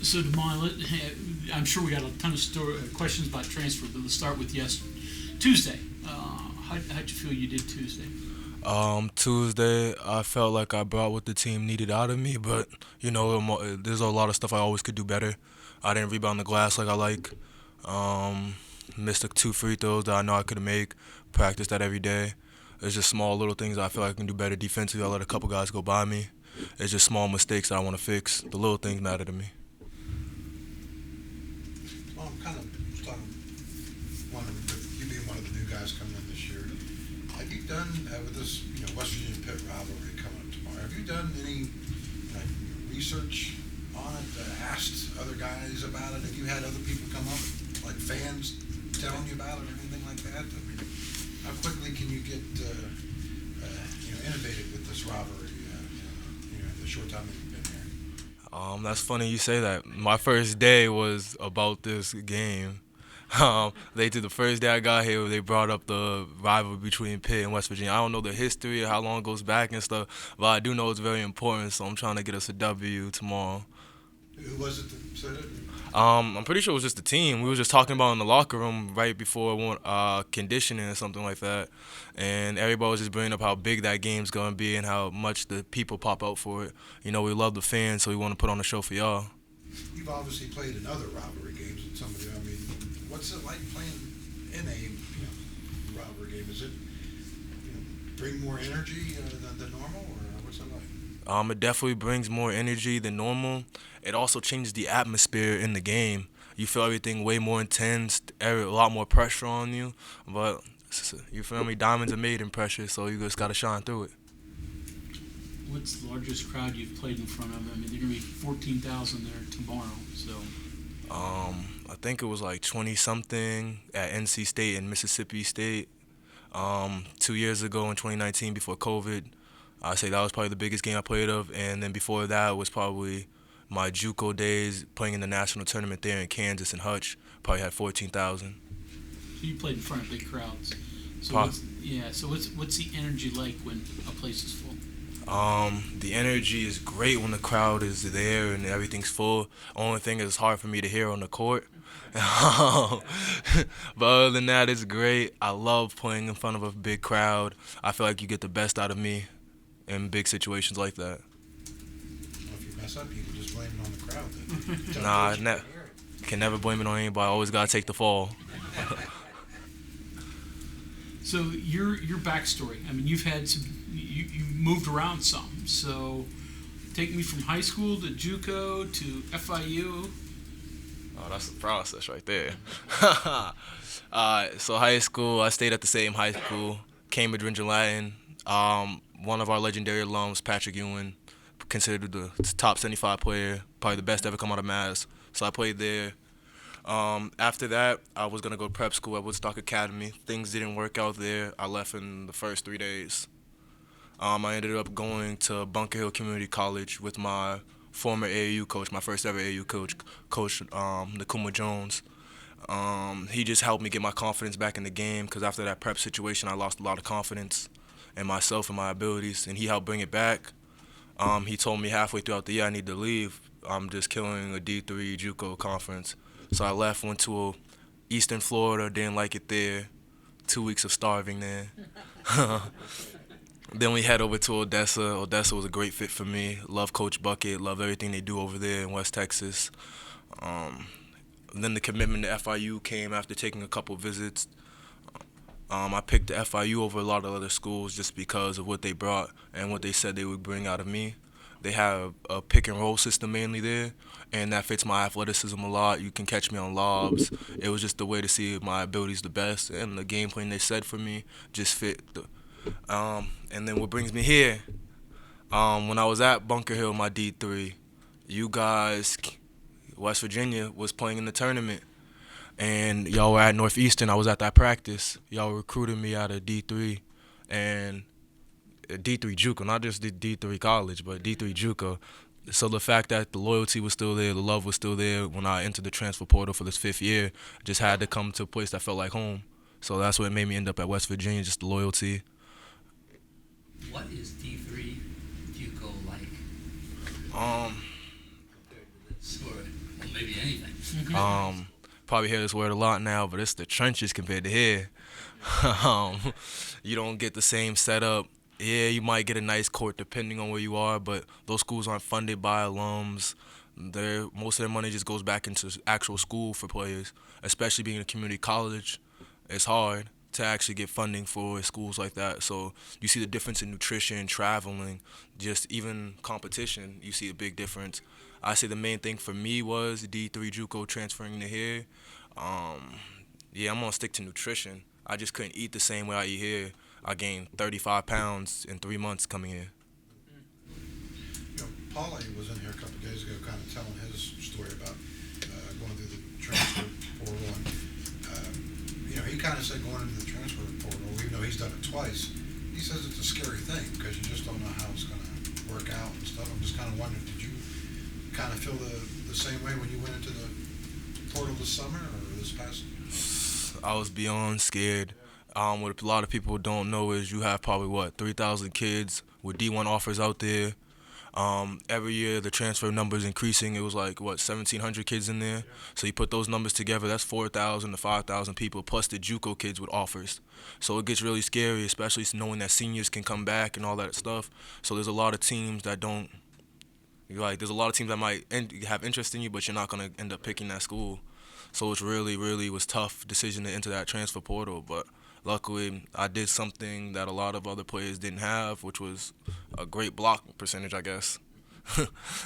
So Demond, I'm sure we got a ton of questions about transfer, but let's start with Tuesday. How'd you feel you did Tuesday? Tuesday, I felt like I brought what the team needed out of me, but there's a lot of stuff I always could do better. I didn't rebound the glass like I like. Um, Missed the two free throws that I know I could make. Practice that every day. It's just small little things that I feel like I can do better defensively. I let a couple guys go by me. It's just small mistakes that I want to fix. The little things matter to me. Well, I'm kind of talking, wondering, with you being one of the new guys coming in this year, have you done with this, West Virginia Pitt rivalry coming up tomorrow? Have you done any like research on it? Asked other guys about it? Have you had other people come up, like fans, telling you about it or anything like that? I mean, how quickly can you get innovative with this rivalry? The short time that you've been here. That's funny you say that. My first day was about this game. They did the first day I got here, they brought up the rivalry between Pitt and West Virginia. I don't know the history or how long it goes back and stuff, but I do know it's very important. So I'm trying to get us a W tomorrow. Who was it that said it? I'm pretty sure it was just the team. We were just talking about in the locker room right before conditioning or something like that, and everybody was just bringing up how big that game's gonna be and how much the people pop out for it. We love the fans, so we want to put on a show for y'all. You've obviously played in other rivalry games with somebody. I mean, what's it like playing in a rivalry game? Is it bring more energy than normal, or what's it like? It definitely brings more energy than normal. It also changes the atmosphere in the game. You feel everything way more intense, a lot more pressure on you. But you feel me? Diamonds are made in pressure, so you just gotta shine through it. What's the largest crowd you've played in front of? I mean, they're gonna be 14,000 there tomorrow. So I think it was like 20 something at NC State and Mississippi State. 2 years ago in 2019, before COVID, I say that was probably the biggest game I played of, and then before that was probably my JUCO days playing in the national tournament there in Kansas and Hutch. Probably had 14,000. you played in front of big crowds. So Po- what's the energy like when a place is full? the energy is great when the crowd is there and everything's full. Only thing is it's hard for me to hear on the court. But other than that, it's great. I love playing in front of a big crowd. I feel like you get the best out of me in big situations like that. Well, if you mess up, you can just blame it on the crowd. Then. Tell Nah, coach you can hear it. can never blame it on anybody. Always gotta take the fall. So your backstory. I mean, you've had some. You moved around some. So take me from high school to JUCO to FIU. Oh, that's the process right there. So high school, I stayed at the same high school, Cambridge Region Latin. One of our legendary alums, Patrick Ewing, considered the top 75 player, probably the best ever come out of Mass. So I played there. After that, I was gonna go to prep school at Woodstock Academy. Things didn't work out there. I left in the first 3 days. I ended up going to Bunker Hill Community College with my former AAU coach, my first ever AAU coach, Coach Nakuma Jones. He just helped me get my confidence back in the game because after that prep situation, I lost a lot of confidence in myself and my abilities, and he helped bring it back. He told me halfway throughout the year I need to leave. I'm just killing a D3 JUCO conference. So I left, went to Eastern Florida, didn't like it there. 2 weeks of starving there. Then we head over to Odessa. Odessa was a great fit for me. Love Coach Bucket. Love everything they do over there in West Texas. Um, then the commitment to FIU came after taking a couple visits. I picked the FIU over a lot of other schools just because of what they brought and what they said they would bring out of me. They have a pick and roll system mainly there, and that fits my athleticism a lot. You can catch me on lobs. It was just the way to see my abilities the best, and the game plan they set for me just fit. And then what brings me here, when I was at Bunker Hill, my D3, you guys, West Virginia, was playing in the tournament. And y'all were at Northeastern. I was at that practice. Y'all recruited me out of D3 and D3 JUCO, not just the D3 college, but D3 JUCO. So the fact that the loyalty was still there, the love was still there when I entered the transfer portal for this 5th year, just had to come to a place that felt like home. So that's what made me end up at West Virginia, just the loyalty. What is D3 JUCO like Um, compared to this? Or maybe anything. Probably hear this word a lot now, but it's the trenches compared to here. um, you don't get the same setup. Yeah, you might get a nice court depending on where you are, but those schools aren't funded by alums. Most of their money just goes back into actual school for players, especially being a community college. It's hard to actually get funding for schools like that. So you see the difference in nutrition, traveling, just even competition. You see a big difference. I say the main thing for me was D3 JUCO transferring to here. Yeah, I'm gonna stick to nutrition. I just couldn't eat the same way I eat here. I gained 35 pounds in 3 months coming here. Paulie was in here a couple of days ago kind of telling his story about going through the transfer portal. And, he kind of said going into the transfer portal, even though he's done it twice, he says it's a scary thing because you just don't know how it's going to work out and stuff. I'm just kind of wondering, did you kind of feel the same way when you went into the portal this summer or this past? I was beyond scared. What a lot of people don't know is you have probably, 3,000 kids with D1 offers out there. Every year the transfer numbers increasing. It was 1,700 kids in there. So you put those numbers together, that's 4,000 to 5,000 people plus the JUCO kids with offers. So it gets really scary, especially knowing that seniors can come back and all that stuff. So there's a lot of teams that don't. There's a lot of teams that might have interest in you, but you're not gonna end up picking that school. So it's really, really was tough decision to enter that transfer portal, but. Luckily, I did something that a lot of other players didn't have, which was a great block percentage, I guess.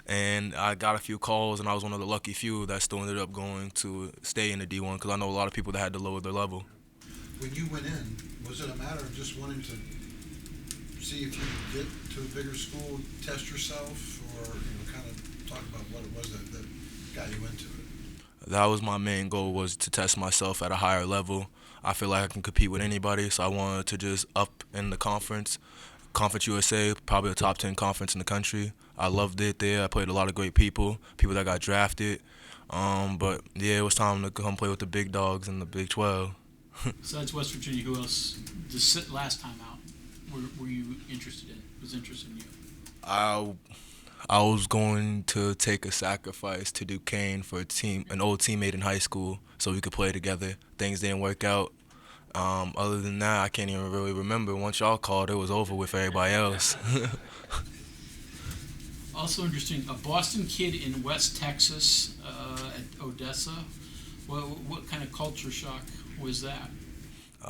And I got a few calls, and I was one of the lucky few that still ended up going to stay in the D1 because I know a lot of people that had to lower their level. When you went in, was it a matter of just wanting to see if you could get to a bigger school, test yourself, or kind of talk about what it was that got you into it? That was my main goal, was to test myself at a higher level. I feel like I can compete with anybody, so I wanted to just up in the conference. Conference USA, probably a top 10 conference in the country. I loved it there. I played a lot of great people that got drafted. But yeah, it was time to come play with the big dogs in the Big 12. Besides West Virginia, who else, last time out, were you interested in? Was interested in you? I was going to take a sacrifice to Duquesne for an old teammate in high school, so we could play together. Things didn't work out. Other than that, I can't even really remember. Once y'all called, it was over with everybody else. Also interesting, a Boston kid in West Texas at Odessa. What kind of culture shock was that?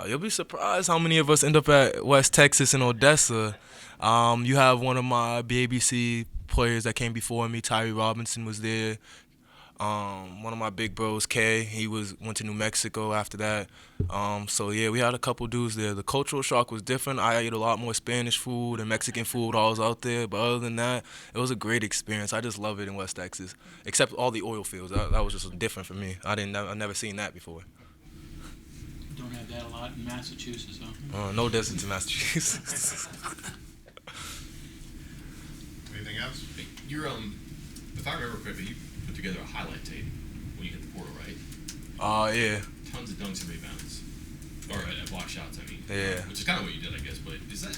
You'll be surprised how many of us end up at West Texas and Odessa. You have one of my BBC players that came before me, Tyree Robinson, was there. One of my big bros, Kay, he went to New Mexico after that. So yeah, we had a couple dudes there. The cultural shock was different. I ate a lot more Spanish food and Mexican food while I was out there. But other than that, it was a great experience. I just love it in West Texas, except all the oil fields. That was just different for me. I've never seen that before. Don't have that a lot in Massachusetts, huh? No distance in Massachusetts. Anything else? You're if I remember correctly, you put together a highlight tape when you hit the portal, right? Yeah. Tons of dunks and rebounds, or block shots. I mean, Yeah. Which is kind of what you did, I guess. But is that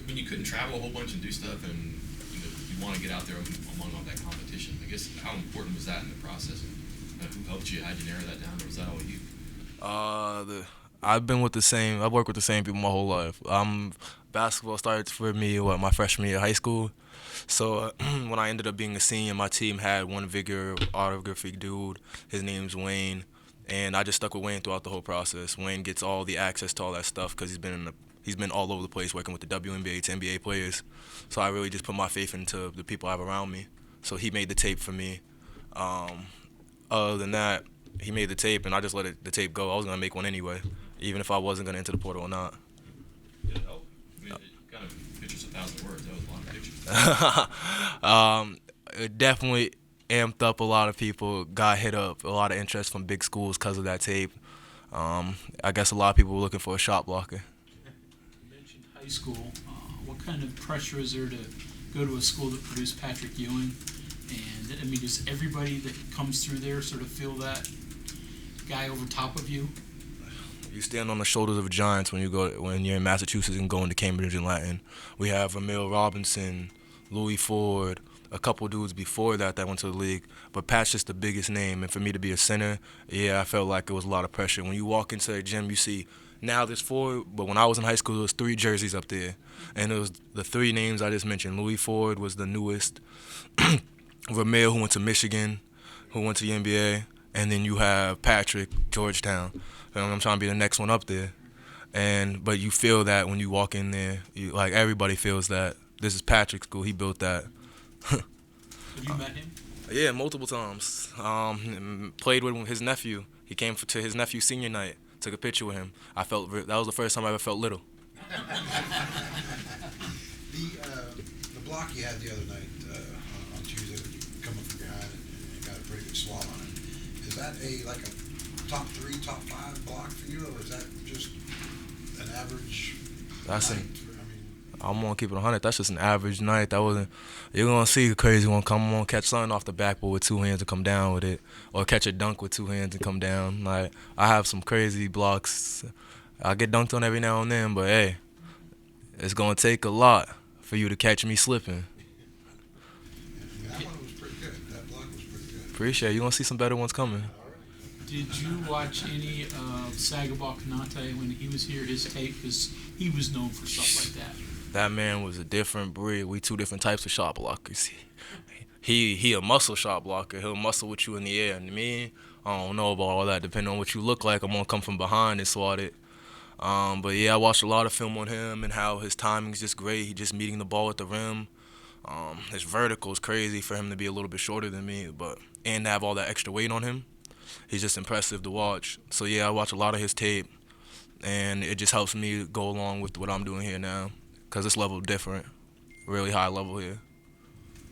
when you couldn't travel a whole bunch and do stuff, and you want to get out there among all that competition? I guess how important was that in the process? Who helped you? How'd you narrow that down, or was that all you? I've worked with the same people my whole life. Basketball started for me, my freshman year of high school. So when I ended up being a senior, my team had one vigor autography dude. His name's Wayne, and I just stuck with Wayne throughout the whole process. Wayne gets all the access to all that stuff because he's been all over the place working with the WNBA to NBA players. So I really just put my faith into the people I have around me. So he made the tape for me. Other than that, he made the tape, and I just let the tape go. I was gonna make one anyway, even if I wasn't gonna enter the portal or not. Did it help? I mean, it kind of pictures 1,000 words. That was a lot of pictures. It definitely amped up a lot of people, got hit up, a lot of interest from big schools because of that tape. I guess a lot of people were looking for a shot blocker. You mentioned high school. What kind of pressure is there to go to a school that produced Patrick Ewing? And I mean, does everybody that comes through there sort of feel that guy over top of you? You stand on the shoulders of giants when you're in Massachusetts and going to Cambridge and Latin. We have Emil Robinson, Louis Ford, a couple dudes before that went to the league, but Pat's just the biggest name. And for me to be a center, yeah, I felt like it was a lot of pressure. When you walk into a gym, you see now there's 4, but when I was in high school, there was 3 jerseys up there, and it was the 3 names I just mentioned. Louis Ford was the newest, Ramel, who went to Michigan, who went to the NBA, and then you have Patrick, Georgetown. And I'm trying to be the next one up there. But you feel that when you walk in there, like everybody feels that this is Patrick's school. He built that. Have you met him? Yeah, multiple times. Played with his nephew. He came to his nephew's senior night. Took a picture with him. I felt that was the first time I ever felt little. The block you had the other night on Tuesday, when you come up from behind and got a pretty good swat on it. Is that like a top 3, top 5 block for you, or is that just an average That's night? an. I'm gonna keep it 100. That's just an average night. That wasn't. You're gonna see a crazy one come on, catch something off the backboard with 2 hands and come down with it, or catch a dunk with 2 hands and come down. Like I have some crazy blocks. I get dunked on every now and then, but hey, it's gonna take a lot for you to catch me slipping. Yeah, that one was pretty good. That block was pretty good. Appreciate it. You're gonna see some better ones coming. Did you watch any of Sagabal Kanate when he was here, his tape? Because he was known for stuff like that. That man was a different breed. We 2 different types of shot blockers. He a muscle shot blocker. He'll muscle with you in the air. And me, I don't know about all that. Depending on what you look like, I'm gonna come from behind and swat it. But yeah, I watched a lot of film on him and how his timing's just great. He just meeting the ball at the rim. His vertical is crazy for him to be a little bit shorter than me, and to have all that extra weight on him. He's just impressive to watch. So yeah, I watch a lot of his tape, and it just helps me go along with what I'm doing here now, because this level different, really high level here.